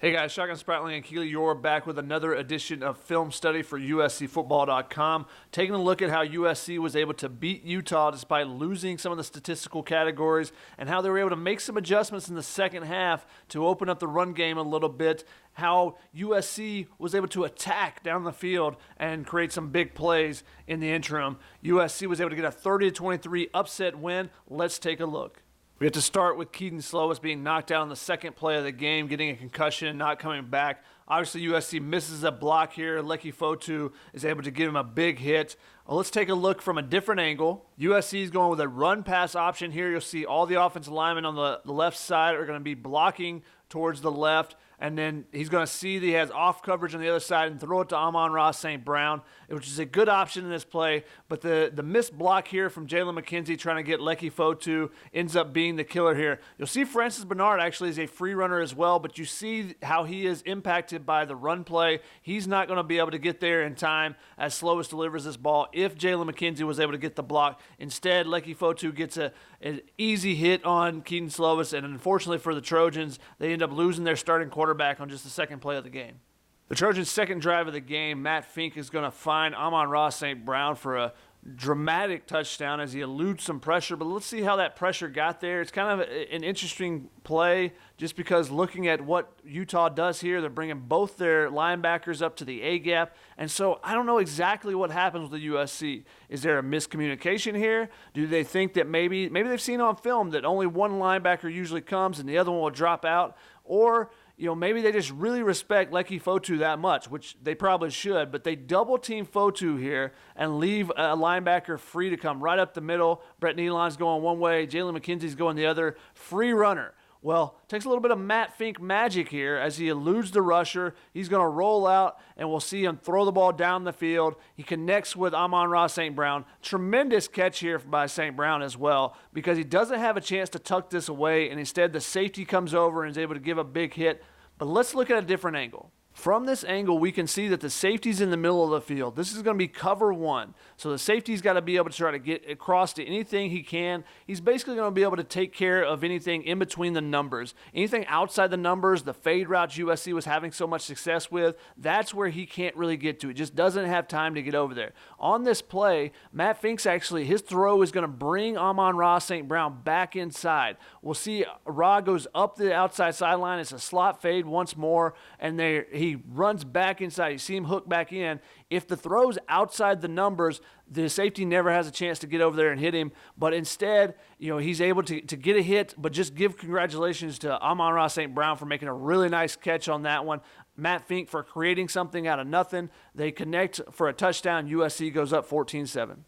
Hey guys, Shotgun Spratling and Keely Yor back with another edition of Film Study for USCFootball.com, taking a look at how USC was able to beat Utah despite losing some of the statistical categories and how they were able to make some adjustments in the second half to open up the run game a little bit, how USC was able to attack down the field and create some big plays in the interim. USC was able to get a 30-23 upset win. Let's take a look. We have to start with Kedon Slovis being knocked out in the second play of the game, getting a concussion and not coming back. Obviously, USC misses a block here. Leki Fotu is able to give him a big hit. Well, let's take a look from a different angle. USC is going with a run-pass option here. You'll see all the offensive linemen on the left side are going to be blocking towards the left, and then he's going to see that he has off coverage on the other side and throw it to Amon-Ra St. Brown, which is a good option in this play. But the missed block here from Jalen McKenzie trying to get Leki Fotu ends up being the killer here. You'll see Francis Bernard actually is a free runner as well, but you see how he is impacted by the run play. He's not going to be able to get there in time as Slovis delivers this ball if Jalen McKenzie was able to get the block. Instead, Leki Fotu gets an easy hit on Kedon Slovis, and unfortunately for the Trojans, they end up losing their starting quarterback on just the second play of the game. The Trojans' second drive of the game, Matt Fink is going to find Amon-Ra St. Brown for a dramatic touchdown as he eludes some pressure, but let's see how that pressure got there. It's kind of an interesting play just because looking at what Utah does here, they're bringing both their linebackers up to the A-gap, and so I don't know exactly what happens with the USC. Is there a miscommunication here? Do they think that maybe they've seen on film that only one linebacker usually comes and the other one will drop out? Or maybe they just really respect Leki Fotu that much, which they probably should, but they double-team Fotu here and leave a linebacker free to come right up the middle. Brett Nealon's going one way, Jalen McKenzie's going the other. Free runner. Well, takes a little bit of Matt Fink magic here as he eludes the rusher. He's going to roll out, and we'll see him throw the ball down the field. He connects with Amon-Ra St. Brown. Tremendous catch here by St. Brown as well because he doesn't have a chance to tuck this away, and instead the safety comes over and is able to give a big hit. But let's look at a different angle. From this angle, we can see that the safety's in the middle of the field. This is going to be cover one. So the safety's got to be able to try to get across to anything he can. He's basically going to be able to take care of anything in between the numbers. Anything outside the numbers, the fade routes USC was having so much success with, that's where he can't really get to. He just doesn't have time to get over there. On this play, Matt Fink's actually, his throw is going to bring Amon-Ra St. Brown back inside. We'll see Ra goes up the outside sideline. It's a slot fade once more, and he runs back inside. You see him hook back in. If the throw's outside the numbers, the safety never has a chance to get over there and hit him. But instead, he's able to get a hit, but just give congratulations to Amon-Ra St. Brown for making a really nice catch on that one. Matt Fink for creating something out of nothing. They connect for a touchdown. USC goes up 14-7.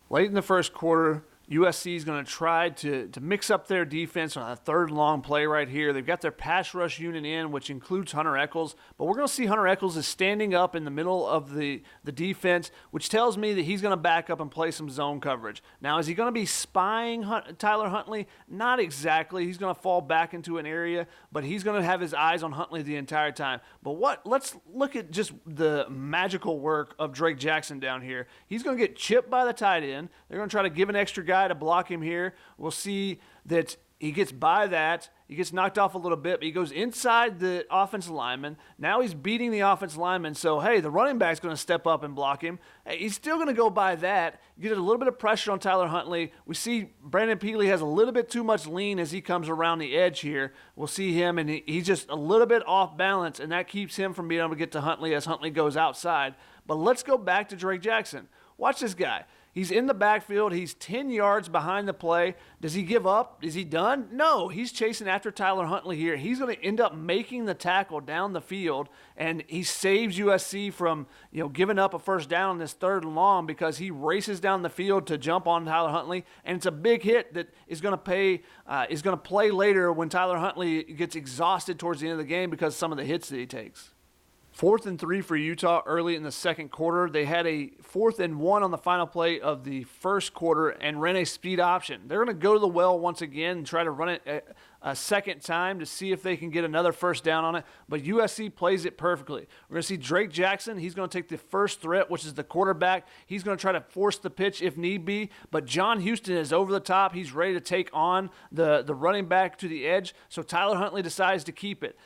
Late in the first quarter, USC is going to try to mix up their defense on a third long play right here. They've got their pass rush unit in, which includes Hunter Echols. But we're going to see Hunter Echols is standing up in the middle of the defense, which tells me that he's going to back up and play some zone coverage. Now, is he going to be spying Tyler Huntley? Not exactly. He's going to fall back into an area, but he's going to have his eyes on Huntley the entire time. But let's look at just the magical work of Drake Jackson down here. He's going to get chipped by the tight end. They're going to try to give an extra guy to block him here. We'll see that he gets by that. He gets knocked off a little bit, but he goes inside the offensive lineman. Now he's beating the offensive lineman, so, hey, the running back's going to step up and block him. Hey, he's still going to go by that. Get a little bit of pressure on Tyler Huntley. We see Brandon Peely has a little bit too much lean as he comes around the edge here. We'll see him, and he's just a little bit off balance, and that keeps him from being able to get to Huntley as Huntley goes outside. But let's go back to Drake Jackson. Watch this guy. He's in the backfield. He's 10 yards behind the play. Does he give up? Is he done? No. He's chasing after Tyler Huntley here. He's going to end up making the tackle down the field, and he saves USC from giving up a first down on this third and long because he races down the field to jump on Tyler Huntley, and it's a big hit that is going to play later when Tyler Huntley gets exhausted towards the end of the game because of some of the hits that he takes. 4th and 3 for Utah early in the second quarter. They had a 4th and 1 on the final play of the first quarter and ran a speed option. They're going to go to the well once again and try to run it a second time to see if they can get another first down on it, but USC plays it perfectly. We're going to see Drake Jackson. He's going to take the first threat, which is the quarterback. He's going to try to force the pitch if need be, but John Houston is over the top. He's ready to take on the running back to the edge, so Tyler Huntley decides to keep it.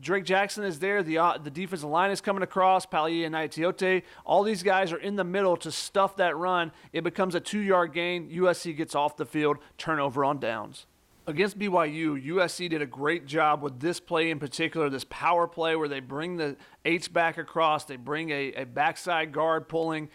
Drake Jackson is there. The defensive line is coming across. Palia and Naitiote. All these guys are in the middle to stuff that run. It becomes a 2-yard gain. USC gets off the field. Turnover on downs. Against BYU, USC did a great job with this play in particular, this power play where they bring the H-back across. They bring a backside guard pulling.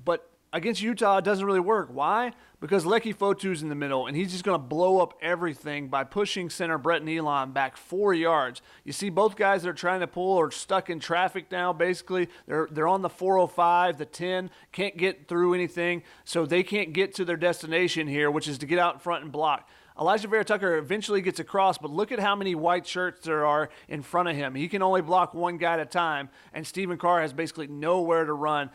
But against Utah, it doesn't really work. Why? Because Leki Fotu's in the middle, and he's just going to blow up everything by pushing center Brett Nealon back 4 yards. You see both guys that are trying to pull are stuck in traffic now, basically. They're on the 405, the 10, can't get through anything, so they can't get to their destination here, which is to get out in front and block. Elijah Vera-Tucker eventually gets across, but look at how many white shirts there are in front of him. He can only block one guy at a time, and Stephen Carr has basically nowhere to run.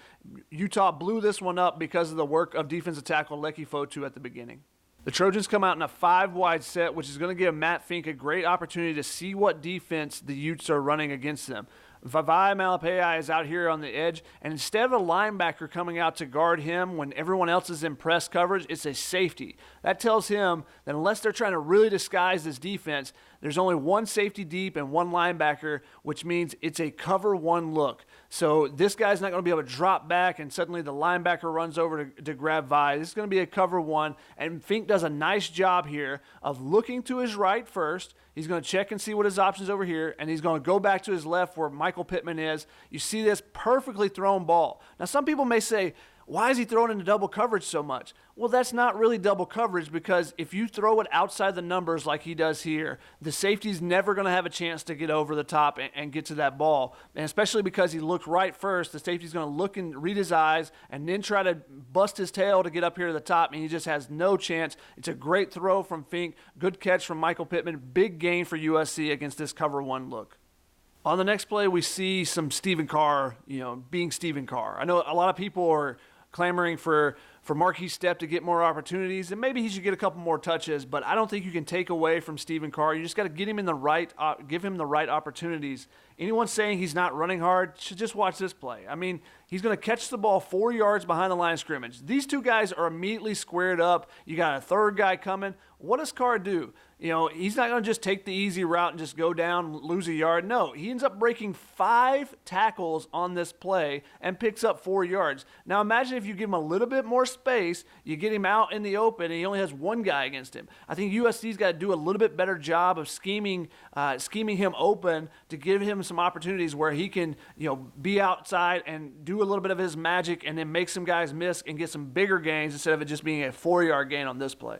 Utah blew this one up because of the work of defensive tackle Leki Fotu at the beginning. The Trojans come out in a 5-wide set, which is going to give Matt Fink a great opportunity to see what defense the Utes are running against them. Vavai Malapei is out here on the edge, and instead of a linebacker coming out to guard him when everyone else is in press coverage, it's a safety. That tells him that unless they're trying to really disguise this defense, there's only one safety deep and one linebacker, which means it's a cover one look. So this guy's not going to be able to drop back and suddenly the linebacker runs over to grab Vi. This is going to be a cover one, and Fink does a nice job here of looking to his right first. He's going to check and see what his options over here, and he's going to go back to his left where Michael Pittman is. You see this perfectly thrown ball. Now, some people may say, why is he throwing into double coverage so much? Well, that's not really double coverage because if you throw it outside the numbers like he does here, the safety's never going to have a chance to get over the top and get to that ball. And especially because he looked right first, the safety's going to look and read his eyes and then try to bust his tail to get up here to the top, and he just has no chance. It's a great throw from Fink. Good catch from Michael Pittman. Big gain for USC against this cover one look. On the next play, we see some Stephen Carr, being Stephen Carr. I know a lot of people are clamoring for Marquise Stepp to get more opportunities, and maybe he should get a couple more touches, but I don't think you can take away from Stephen Carr. You just got to give him the right opportunities. Anyone saying he's not running hard should just watch this play. I mean, he's going to catch the ball 4 yards behind the line of scrimmage. These two guys are immediately squared up. You got a third guy coming. What does Carr do? He's not going to just take the easy route and just go down, lose a yard. No, he ends up breaking 5 tackles on this play and picks up 4 yards. Now imagine if you give him a little bit more space, you get him out in the open, and he only has one guy against him. I think USC's got to do a little bit better job of scheming him open to give him some opportunities where he can, be outside and do a little bit of his magic and then make some guys miss and get some bigger gains instead of it just being a 4-yard gain on this play.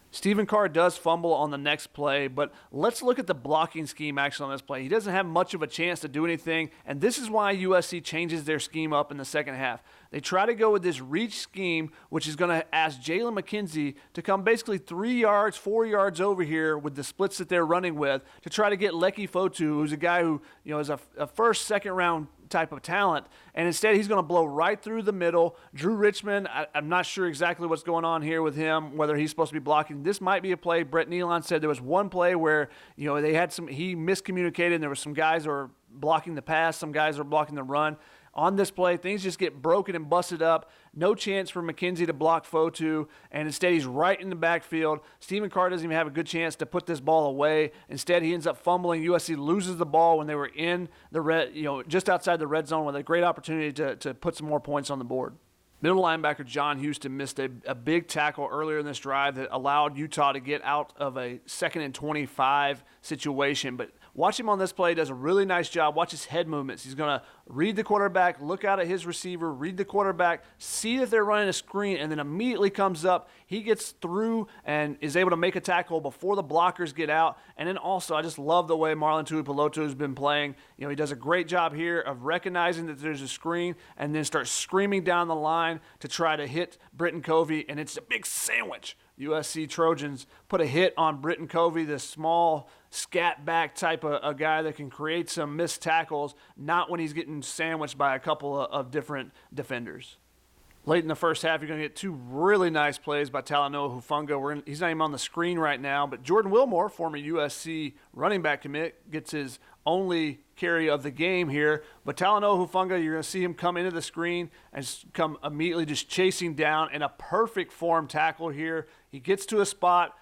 Stephen Carr does fumble on the next play, but let's look at the blocking scheme actually on this play. He doesn't have much of a chance to do anything, and this is why USC changes their scheme up in the second half. They try to go with this reach scheme, which is going to ask Jalen McKenzie to come basically 3 yards, 4 yards over here with the splits that they're running with to try to get Leki Fotu, who's a guy who is a first, second round type of talent, and instead he's going to blow right through the middle. Drew Richmond, I'm not sure exactly what's going on here with him, whether he's supposed to be blocking. This might be a play. Brett Nealon said there was one play where he miscommunicated, and there were some guys who were blocking the pass, some guys were blocking the run. On this play, things just get broken and busted up. No chance for McKenzie to block Fotu, and instead he's right in the backfield. Stephen Carr doesn't even have a good chance to put this ball away. Instead, he ends up fumbling. USC loses the ball when they were in the red, just outside the red zone with a great opportunity to put some more points on the board. Middle linebacker John Houston missed a big tackle earlier in this drive that allowed Utah to get out of a 2nd and 25 situation, but watch him on this play. He does a really nice job. Watch his head movements. He's going to read the quarterback, look out at his receiver, read the quarterback, see that they're running a screen, and then immediately comes up. He gets through and is able to make a tackle before the blockers get out. And then also, I just love the way Marlon Tuipulotu has been playing. He does a great job here of recognizing that there's a screen and then starts screaming down the line to try to hit Britton Covey, and it's a big sandwich. USC Trojans put a hit on Britton Covey, this small scat back type of a guy that can create some missed tackles, not when he's getting sandwiched by a couple of different defenders. Late in the first half, you're going to get two really nice plays by Talanoa Hufanga. He's not even on the screen right now, but Jordan Wilmore, former USC running back commit, gets his only carry of the game here. But Talanoa Hufanga, you're going to see him come into the screen and come immediately just chasing down in a perfect form tackle here. He gets to a spot,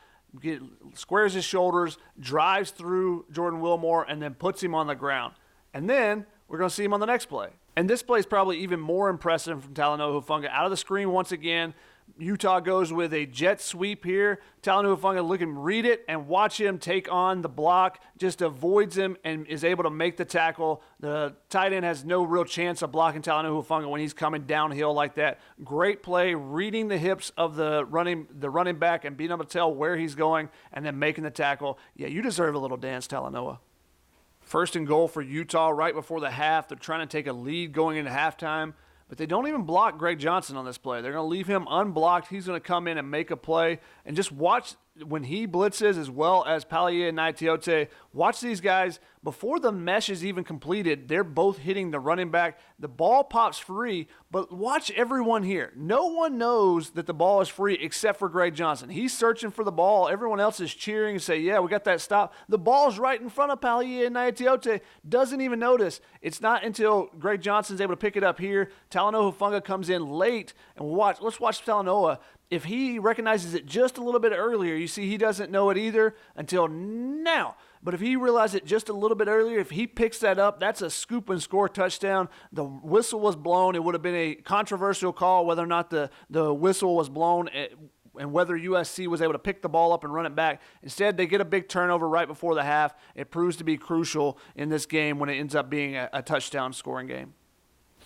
squares his shoulders, drives through Jordan Wilmore, and then puts him on the ground. And then we're going to see him on the next play. And this play is probably even more impressive from Talanoa Hufanga. Out of the screen once again, Utah goes with a jet sweep here. Talanoa Hufanga, look him, read it, and watch him take on the block. Just avoids him and is able to make the tackle. The tight end has no real chance of blocking Talanoa Hufanga when he's coming downhill like that. Great play, reading the hips of the running back and being able to tell where he's going and then making the tackle. Yeah, you deserve a little dance, Talanoa. First and goal for Utah right before the half. They're trying to take a lead going into halftime, but they don't even block Greg Johnson on this play. They're going to leave him unblocked. He's going to come in and make a play. And just watch when he blitzes as well as Palier and Naitiote. Watch these guys. Before the mesh is even completed, they're both hitting the running back. The ball pops free, but watch everyone here. No one knows that the ball is free except for Greg Johnson. He's searching for the ball. Everyone else is cheering and say, yeah, we got that stop. The ball's right in front of Palier and Naitiote. Doesn't even notice. It's not until Greg Johnson's able to pick it up here. Talanoa Hufanga comes in late, and let's watch Talanoa. If he recognizes it just a little bit earlier, you see he doesn't know it either until now. But if he realized it just a little bit earlier, if he picks that up, that's a scoop and score touchdown. The whistle was blown. It would have been a controversial call whether or not the whistle was blown and whether USC was able to pick the ball up and run it back. Instead, they get a big turnover right before the half. It proves to be crucial in this game when it ends up being a touchdown scoring game.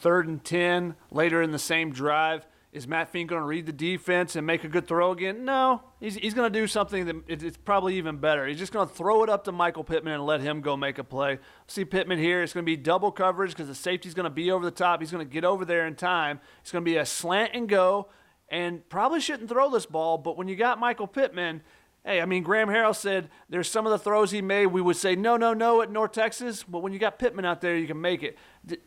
3rd and 10, later in the same drive. Is Matt Fink going to read the defense and make a good throw again? No. He's going to do something that it's probably even better. He's just going to throw it up to Michael Pittman and let him go make a play. See Pittman here. It's going to be double coverage because the safety's going to be over the top. He's going to get over there in time. It's going to be a slant and go, and probably shouldn't throw this ball, but when you got Michael Pittman, hey, I mean, Graham Harrell said there's some of the throws he made we would say no at North Texas, but when you got Pittman out there, you can make it.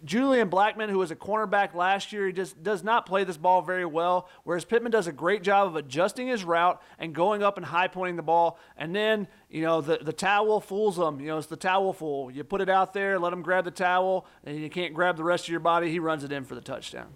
Julian Blackman, who was a cornerback last year, he just does not play this ball very well, whereas Pittman does a great job of adjusting his route and going up and high-pointing the ball. And then, the towel fools them. It's the towel fool. You put it out there, let him grab the towel, and you can't grab the rest of your body. He runs it in for the touchdown.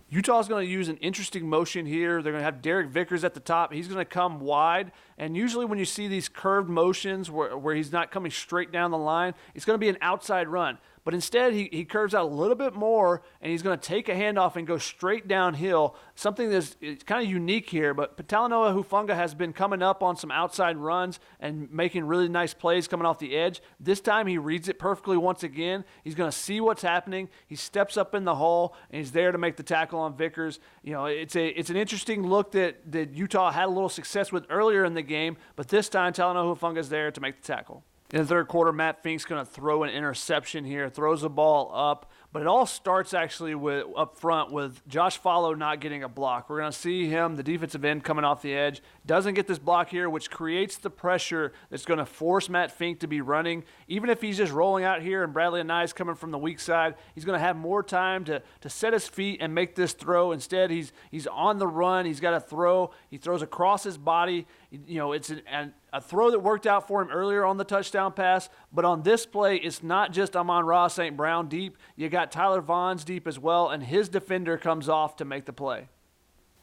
Utah's going to use an interesting motion here. They're going to have Derek Vickers at the top. He's going to come wide. And usually when you see these curved motions where he's not coming straight down the line, it's going to be an outside run. But instead, he curves out a little bit more, and he's going to take a handoff and go straight downhill, something that's kind of unique here. But Talanoa Hufanga has been coming up on some outside runs and making really nice plays coming off the edge. This time, he reads it perfectly once again. He's going to see what's happening. He steps up in the hole, and he's there to make the tackle on Vickers. It's an interesting look that Utah had a little success with earlier in the game, but this time, Talanoa Hufanga is there to make the tackle. In the third quarter, Matt Fink's going to throw an interception here, throws the ball up, but it all starts actually up front with Josh Follow not getting a block. We're going to see him, the defensive end, coming off the edge, doesn't get this block here, which creates the pressure that's going to force Matt Fink to be running. Even if he's just rolling out here and Bradley Anai's coming from the weak side, he's going to have more time to set his feet and make this throw. Instead, he's on the run. He's got to throw. He throws across his body. It's a throw that worked out for him earlier on the touchdown pass, but on this play, it's not just Amon-Ra St. Brown deep. You got Tyler Vaughn's deep as well, and his defender comes off to make the play.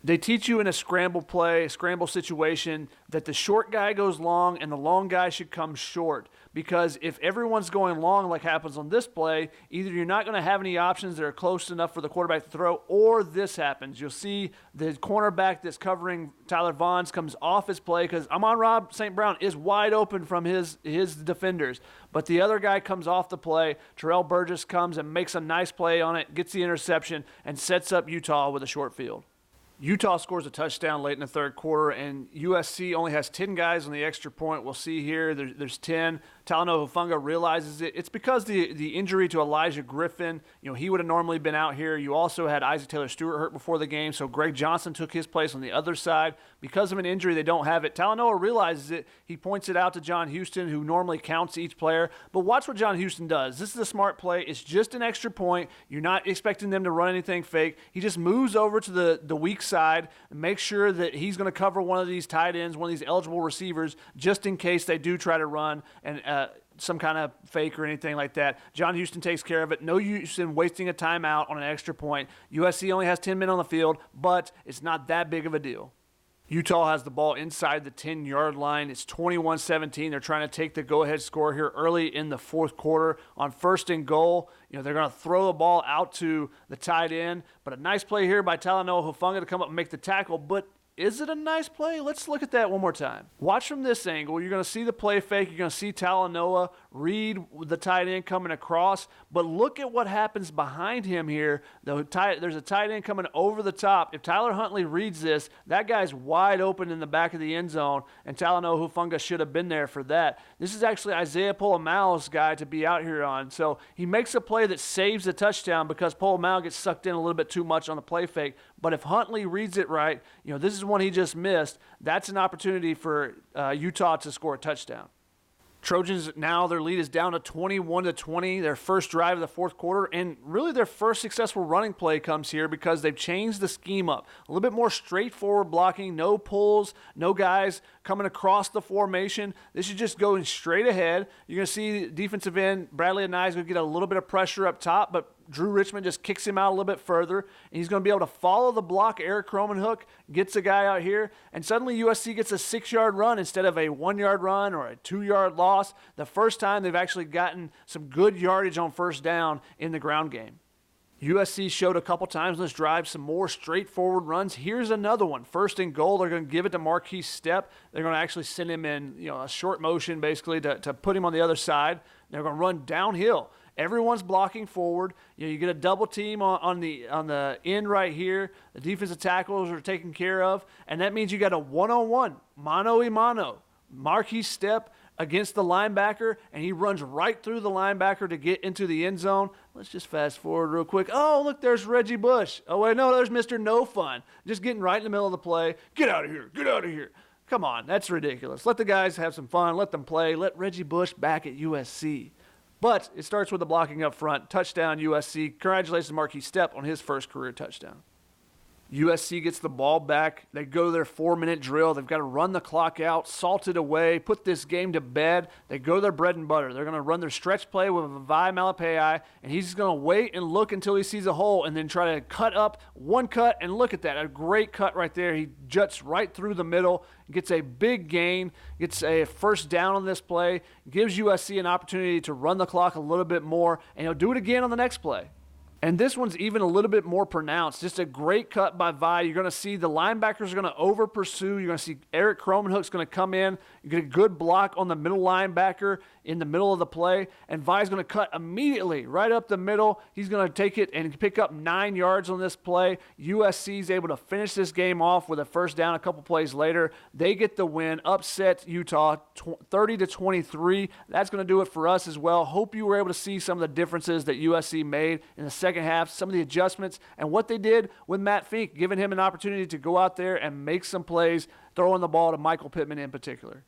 They teach you in a scramble play, a scramble situation, that the short guy goes long and the long guy should come short. Because if everyone's going long like happens on this play, either you're not going to have any options that are close enough for the quarterback to throw, or this happens. You'll see the cornerback that's covering Tyler Vaughn's comes off his play because Amon-Ra St. Brown is wide open from his defenders. But the other guy comes off the play. Terrell Burgess comes and makes a nice play on it, gets the interception, and sets up Utah with a short field. Utah scores a touchdown late in the third quarter, and USC only has 10 guys on the extra point. We'll see here, there's 10. Talanoa Hufanga realizes it. It's because the injury to Elijah Griffin, he would have normally been out here. You also had Isaac Taylor-Stewart hurt before the game, so Greg Johnson took his place on the other side. Because of an injury, they don't have it. Talanoa realizes it. He points it out to John Houston, who normally counts each player. But watch what John Houston does. This is a smart play. It's just an extra point. You're not expecting them to run anything fake. He just moves over to the weak side and makes sure that he's going to cover one of these tight ends, one of these eligible receivers, just in case they do try to run and some kind of fake or anything like that. John Houston takes care of it. No use in wasting a timeout on an extra point. USC only has 10 men on the field, but it's not that big of a deal. Utah has the ball inside the 10-yard line. It's 21-17. They're trying to take the go-ahead score here early in the fourth quarter. On first and goal, they're going to throw the ball out to the tight end. But a nice play here by Talanoa Hufanga to come up and make the tackle. But is it a nice play? Let's look at that one more time. Watch from this angle. You're going to see the play fake. You're going to see Talanoa read the tight end coming across. But look at what happens behind him here. There's a tight end coming over the top. If Tyler Huntley reads this, that guy's wide open in the back of the end zone, and Talanoa Hufanga should have been there for that. This is actually Isaiah Polamalu's guy to be out here on. So he makes a play that saves the touchdown because Polamalu gets sucked in a little bit too much on the play fake. But if Huntley reads it right, this is one he just missed. That's an opportunity for Utah to score a touchdown. Trojans now, their lead is down to 21-20, their first drive of the fourth quarter, and really their first successful running play comes here because they've changed the scheme up. A little bit more straightforward blocking, no pulls, no guys coming across the formation. This is just going straight ahead. You're going to see defensive end Bradley Anai is going to get a little bit of pressure up top, but Drew Richmond just kicks him out a little bit further, and he's going to be able to follow the block. Eric Cromanhook gets a guy out here, and suddenly USC gets a 6-yard run instead of a 1-yard run or a 2-yard loss. The first time they've actually gotten some good yardage on first down in the ground game. USC showed a couple times in this drive some more straightforward runs. Here's another one. First and goal, they're going to give it to Marquise Stepp. They're going to actually send him in a short motion basically to put him on the other side. They're going to run downhill. Everyone's blocking forward. You get a double team on the end right here. The defensive tackles are taken care of, and that means you got a one-on-one, mano-a-mano. Marquise Stepp against the linebacker, and he runs right through the linebacker to get into the end zone. Let's just fast forward real quick. Oh, look, there's Reggie Bush. Oh, wait, no, there's Mr. No Fun. Just getting right in the middle of the play. Get out of here. Get out of here. Come on, that's ridiculous. Let the guys have some fun. Let them play. Let Reggie Bush back at USC. But it starts with the blocking up front. Touchdown, USC. Congratulations to Marquise Stepp on his first career touchdown. USC gets the ball back. They go to their 4-minute drill. They've got to run the clock out, salt it away, put this game to bed. They go to their bread and butter. They're going to run their stretch play with Vavae Malepeai, and he's just going to wait and look until he sees a hole and then try to cut up one cut, and look at that. A great cut right there. He juts right through the middle, gets a big gain, gets a first down on this play, gives USC an opportunity to run the clock a little bit more, and he'll do it again on the next play. And this one's even a little bit more pronounced. Just a great cut by Vi. You're going to see the linebackers are going to over-pursue. You're going to see Eric Cromanhook's going to come in. You get a good block on the middle linebacker in the middle of the play. And Vi's going to cut immediately right up the middle. He's going to take it and pick up 9 yards on this play. USC's able to finish this game off with a first down a couple plays later. They get the win, upset Utah 30-23. That's going to do it for us as well. Hope you were able to see some of the differences that USC made in the second half, some of the adjustments, and what they did with Matt Fink, giving him an opportunity to go out there and make some plays, throwing the ball to Michael Pittman in particular.